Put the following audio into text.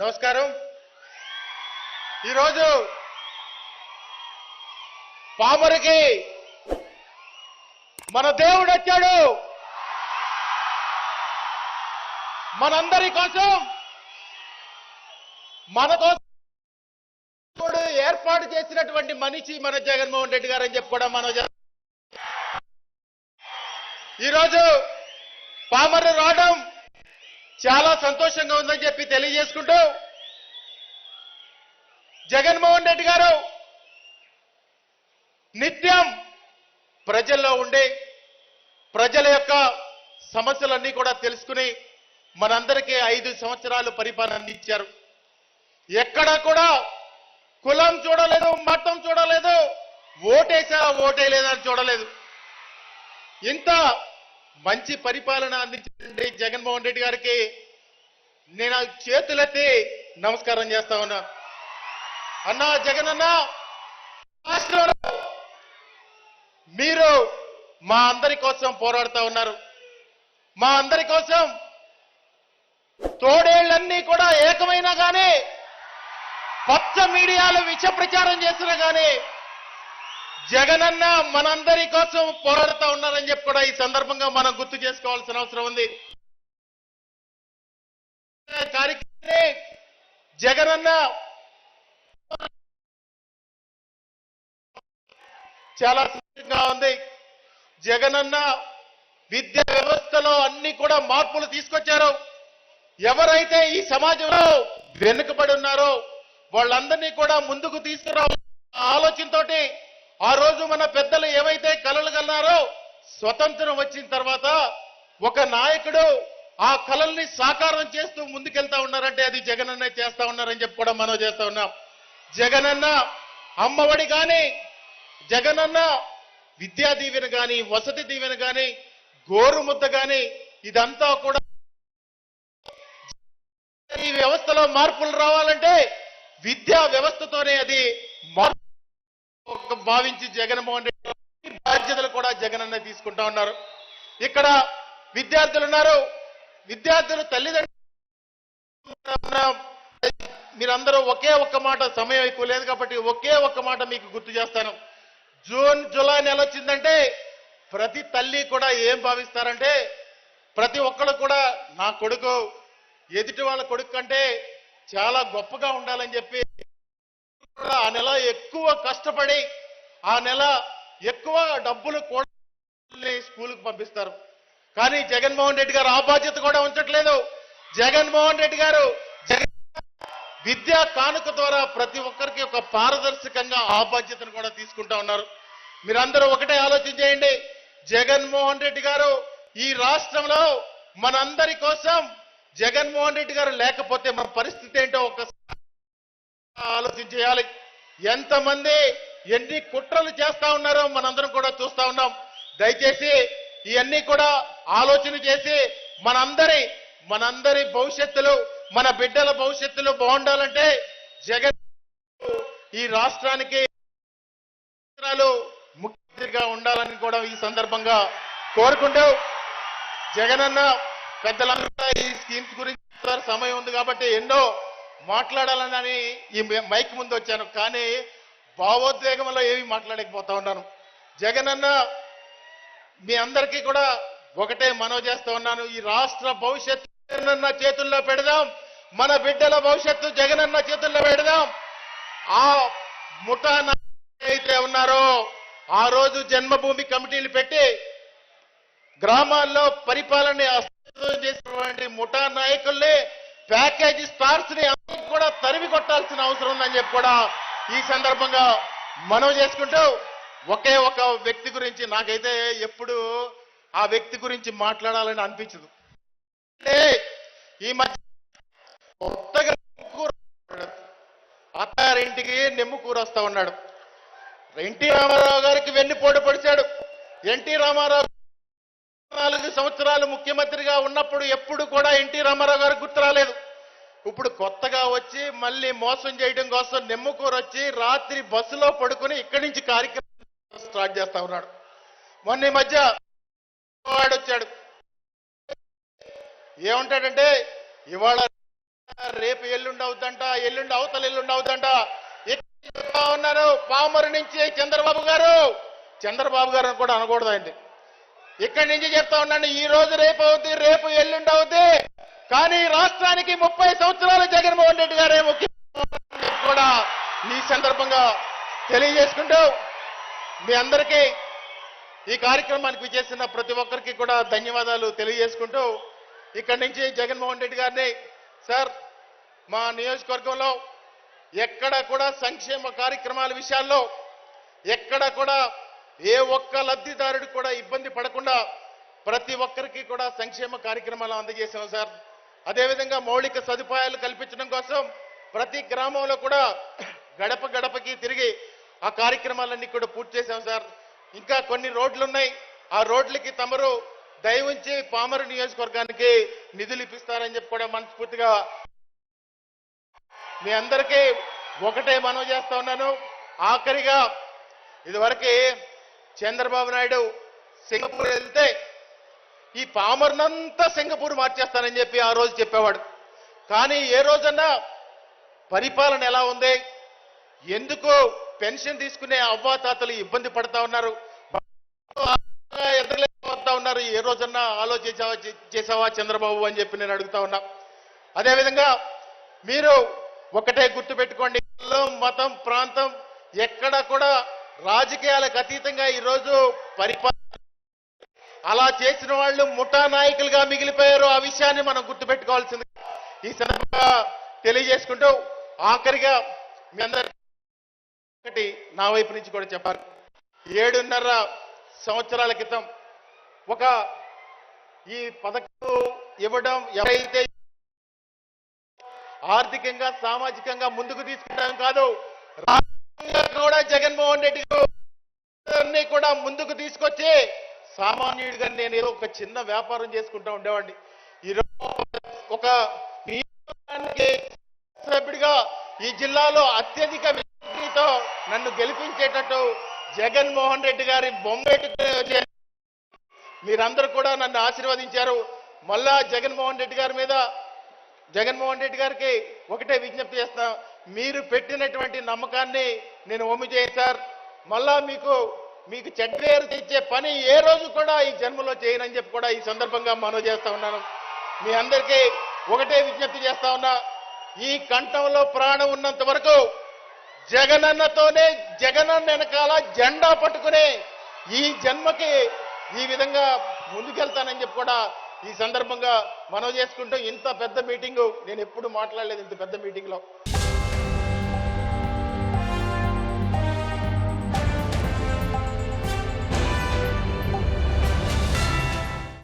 నమస్కారం. ఈరోజు పామరికి మన దేవుడు వచ్చాడు. మనందరి కోసం మన కోసం ఏర్పాటు చేసినటువంటి మనిషి మన జగన్మోహన్ రెడ్డి గారు అని చెప్పి కూడా మనం ఈరోజు పామరు రావడం చాలా సంతోషంగా ఉందని చెప్పి తెలియజేసుకుంటూ, జగన్మోహన్ రెడ్డి గారు నిత్యం ప్రజల్లో ఉండి ప్రజల యొక్క సమస్యలన్నీ కూడా తెలుసుకుని మనందరికీ 5 సంవత్సరాలు పరిపాలన అందించారు. ఎక్కడా కూడా కులం చూడలేదు, మతం చూడలేదు, ఓటేసా ఓటేలేదని చూడలేదు. ఇంత మంచి పరిపాలన అందించండి జగన్మోహన్ రెడ్డి గారికి నేను చేతులెత్తి నమస్కారం చేస్తా ఉన్నా. అన్నా జగన్ అన్న, రాష్ట్రంలో మీరు మా అందరి కోసం పోరాడుతూ ఉన్నారు. మా అందరి కోసం తోడేళ్లన్నీ కూడా ఏకమైనా కానీ, పచ్చ మీడియాలు విష ప్రచారం చేసినా కానీ జగనన్న మనందరి కోసం పోరాడుతూ ఉన్నారని చెప్పి కూడా ఈ సందర్భంగా మనం గుర్తు చేసుకోవాల్సిన అవసరం ఉంది. కార్యక్రమాన్ని జగనన్న చాలా సంతోషంగా ఉంది. జగనన్న విద్యా వ్యవస్థలో అన్ని కూడా మార్పులు తీసుకొచ్చారు. ఎవరైతే ఈ సమాజంలో వెనుకబడి ఉన్నారో వాళ్ళందరినీ కూడా ముందుకు తీసుకురావాలనే ఆలోచనతోటి ఆ రోజు మన పెద్దలు ఏవైతే కలలు కన్నారో, స్వతంత్రం వచ్చిన తర్వాత ఒక నాయకుడు ఆ కలల్ని సాకారం చేస్తూ ముందుకెళ్తా ఉన్నారంటే అది జగనన్న చేస్తా ఉన్నారని చెప్పి కూడా మనం చేస్తా ఉన్నాం. జగనన్న అమ్మఒడి కానీ, జగనన్న విద్యా దీవెన కానీ, వసతి దీవెన కానీ, గోరుముద్ద కానీ, ఇదంతా కూడా ఈ వ్యవస్థలో మార్పులు రావాలంటే విద్యా వ్యవస్థతోనే అది మార్పు భావించి జగన్మోహన్ రెడ్డి బాధ్యతలు కూడా జగనన్న తీసుకుంటా ఉన్నారు. ఇక్కడ విద్యార్థులు ఉన్నారు. విద్యార్థులు తల్లిదండ్రులు మీరందరూ ఒకే ఒక్క మాట, సమయం ఎక్కువ లేదు కాబట్టి ఒకే ఒక్క మాట మీకు గుర్తు చేస్తాను. జూన్ జూలై నెల వచ్చిందంటే ప్రతి తల్లి కూడా ఏం భావిస్తారంటే, ప్రతి ఒక్కరు కూడా నా కొడుకు ఎదుటి వాళ్ళ కొడుకు కంటే చాలా గొప్పగా ఉండాలని చెప్పి ఆ నెల ఎక్కువ కష్టపడి ఆ నెల ఎక్కువ డబ్బులు కూడా స్కూల్కి పంపిస్తారు. కానీ జగన్మోహన్ రెడ్డి గారు ఆ బాధ్యత కూడా ఉంచట్లేదు. జగన్మోహన్ రెడ్డి గారు విద్యా కానుక ద్వారా ప్రతి ఒక్కరికి ఒక పారదర్శకంగా ఆ బాధ్యతను కూడా తీసుకుంటా ఉన్నారు. మీరందరూ ఒకటే ఆలోచన చేయండి. జగన్మోహన్ రెడ్డి గారు ఈ రాష్ట్రంలో మనందరి కోసం జగన్మోహన్ రెడ్డి గారు లేకపోతే మన పరిస్థితి ఏంటో ఒకసారి ఆలోచన చేయాలి. ఎంతమంది ఎన్ని కుట్రలు చేస్తా ఉన్నారో మనందరం కూడా చూస్తా ఉన్నాం. దయచేసి ఇవన్నీ కూడా ఆలోచన చేసి మనందరి భవిష్యత్తులు, మన బిడ్డల భవిష్యత్తులు బాగుండాలంటే జగన్ ఈ రాష్ట్రానికి ముఖ్యమంత్రిగా ఉండాలని కూడా ఈ సందర్భంగా కోరుకుంటూ, జగనన్న పెద్దలంతా ఈ స్కీమ్స్ గురించి సమయం ఉంది కాబట్టి ఎన్నో మాట్లాడాలని ఈ మైక్ ముందు వచ్చాను. కానీ భావోద్వేగంలో ఏమి మాట్లాడకపోతా ఉన్నాను. జగనన్న మీ అందరికీ కూడా ఒకటే మనవి చేస్తా ఉన్నాను. ఈ రాష్ట్ర భవిష్యత్తు జగనన్న చేతుల్లో పెడదాం. మన బిడ్డల భవిష్యత్తు జగనన్న చేతుల్లో పెడదాం. ఆ ముఠా అయితే ఉన్నారో ఆ రోజు జన్మభూమి కమిటీలు పెట్టి గ్రామాల్లో పరిపాలన చేసినటువంటి ముఠా నాయకుల్ని, ప్యాకేజీ స్టార్స్ ని కూడా తరిమి కొట్టాల్సిన అవసరం ఉందని చెప్పి కూడా ఈ సందర్భంగా మనవి చేసుకుంటూ, ఒకే ఒక వ్యక్తి గురించి నాకైతే ఎప్పుడు ఆ వ్యక్తి గురించి మాట్లాడాలని అనిపించదు. ఈ మధ్య కొత్తగా అత్తారింటికి నెమ్ము కూర వస్తా ఉన్నాడు. ఎన్టీ రామారావు గారికి వెన్నుపోటు పొడిచాడు. ఎన్టీ రామారావు 4 సంవత్సరాలు ముఖ్యమంత్రిగా ఉన్నప్పుడు ఎప్పుడు కూడా ఎన్టీ రామారావు గారికి గుర్తు రాలేదు. ఇప్పుడు కొత్తగా వచ్చి మళ్ళీ మోసం చేయడం కోసం నెమ్ముకూరు వచ్చి రాత్రి బస్సులో పడుకుని ఇక్కడి నుంచి కార్యక్రమం స్టార్ట్ చేస్తా ఉన్నాడు. మొన్న ఈ మధ్య వాడు వచ్చాడు. ఏమంటాడంటే ఇవాళ రేపు ఎల్లుండి అవుతుంట, ఎల్లుండి అవతల ఎల్లుండి అవుతుంట. చెప్తా ఉన్నారు పామరు నుంచి చంద్రబాబు గారు కూడా అనకూడదండి. ఇక్కడి నుంచి చెప్తా ఉన్నాను, ఈ రోజు రేపు అవుద్ది, రేపు ఎల్లుండి అవుద్ది. కానీ రాష్ట్రానికి 30 సంవత్సరాలు జగన్మోహన్ రెడ్డి గారే ముఖ్యమంత్రి కూడా ఈ సందర్భంగా తెలియజేసుకుంటూ మీ అందరికీ ఈ కార్యక్రమానికి విచ్చేసిన ప్రతి ఒక్కరికి కూడా ధన్యవాదాలు తెలియజేసుకుంటూ ఇక్కడి నుంచి జగన్మోహన్ రెడ్డి గారిని, సార్ మా నియోజకవర్గంలో ఎక్కడ కూడా సంక్షేమ కార్యక్రమాల విషయాల్లో ఎక్కడ కూడా ఏ ఒక్క లబ్ధిదారుడు కూడా ఇబ్బంది పడకుండా ప్రతి ఒక్కరికి కూడా సంక్షేమ కార్యక్రమాలు అందజేశాం సార్. అదేవిధంగా మౌలిక సదుపాయాలు కల్పించడం కోసం ప్రతి గ్రామంలో కూడా గడప గడపకి తిరిగి ఆ కార్యక్రమాలన్నీ కూడా పూర్తి చేశాం సార్. ఇంకా కొన్ని రోడ్లు ఉన్నాయి, ఆ రోడ్లకి తమరు దయ ఉంచి పామరు నియోజకవర్గానికి నిధులు ఇప్పిస్తారని చెప్పి కూడా మనస్ఫూర్తిగా మీ అందరికీ ఒకటే మనవి చేస్తా ఉన్నాను. ఆఖరిగా ఇదివరకే చంద్రబాబు నాయుడు సింగపూర్ వెళ్తే ఈ పామర్నంతా సింగపూర్ మార్చేస్తానని చెప్పి ఆ రోజు చెప్పేవాడు. కానీ ఏ రోజన్నా పరిపాలన ఎలా ఉంది, ఎందుకు పెన్షన్ తీసుకునే అవ్వాతాతలు ఇబ్బంది పడతా ఉన్నారు, ఎదురులేకపోతా ఉన్నారు, ఏ రోజన్నా చేసావా చంద్రబాబు అని చెప్పి నేను అడుగుతా ఉన్నా. అదేవిధంగా మీరు ఒకటే గుర్తుపెట్టుకోండి, మతం ప్రాంతం ఎక్కడ కూడా రాజకీయాలకు అతీతంగా ఈరోజు పరిపాలన అలా చేసిన వాళ్ళు ముఠా నాయకులుగా మిగిలిపోయారు. ఆ విషయాన్ని మనం గుర్తుపెట్టుకోవాల్సింది ఈ సందర్భంగా తెలియజేసుకుంటూ ఆఖరిగా మీ అందరి ఒకటి నా వైపు నుంచి కూడా చెప్పాలి. 7.5 సంవత్సరాల క్రితం ఒక ఈ పథకం ఇవ్వడం ఎవరైతే ఆర్థికంగా సామాజికంగా ముందుకు తీసుకుంటాం కాదు, కూడా జగన్మోహన్ రెడ్డి గారిని కూడా ముందుకు తీసుకొచ్చి సామాన్యుడిగా నేను ఏదో ఒక చిన్న వ్యాపారం చేసుకుంటా ఉండేవాడిని. ఈరోజు ఒక సభ్యుడిగా ఈ జిల్లాలో అత్యధిక మెజారిటీతో నన్ను గెలిపించేటట్టు జగన్మోహన్ రెడ్డి గారి బొమ్మెట్టు మీరందరూ కూడా నన్ను ఆశీర్వదించారు. మళ్ళా జగన్మోహన్ రెడ్డి గారికి ఒకటే విజ్ఞప్తి చేస్తా, మీరు పెట్టినటువంటి నమ్మకాన్ని నేను ఒమ్ము చేయను సార్. మళ్ళా మీకు చెడ్డ పేరు తెచ్చే పని ఏ రోజు కూడా ఈ జన్మలో చేయనని చెప్పి కూడా ఈ సందర్భంగా మనవి చేస్తా ఉన్నాను. మీ అందరికీ ఒకటే విజ్ఞప్తి చేస్తా ఉన్నా, ఈ కంఠంలో ప్రాణం ఉన్నంత వరకు జగనన్నతోనే, జగనన్న వెనకాల జెండా పట్టుకునే ఈ జన్మకి ఈ విధంగా ముందుకెళ్తానని చెప్పి కూడా ఈ సందర్భంగా మనవి చేసుకుంటూ, ఇంత పెద్ద మీటింగు నేను ఎప్పుడు మాట్లాడలేదు ఇంత పెద్ద మీటింగ్లో.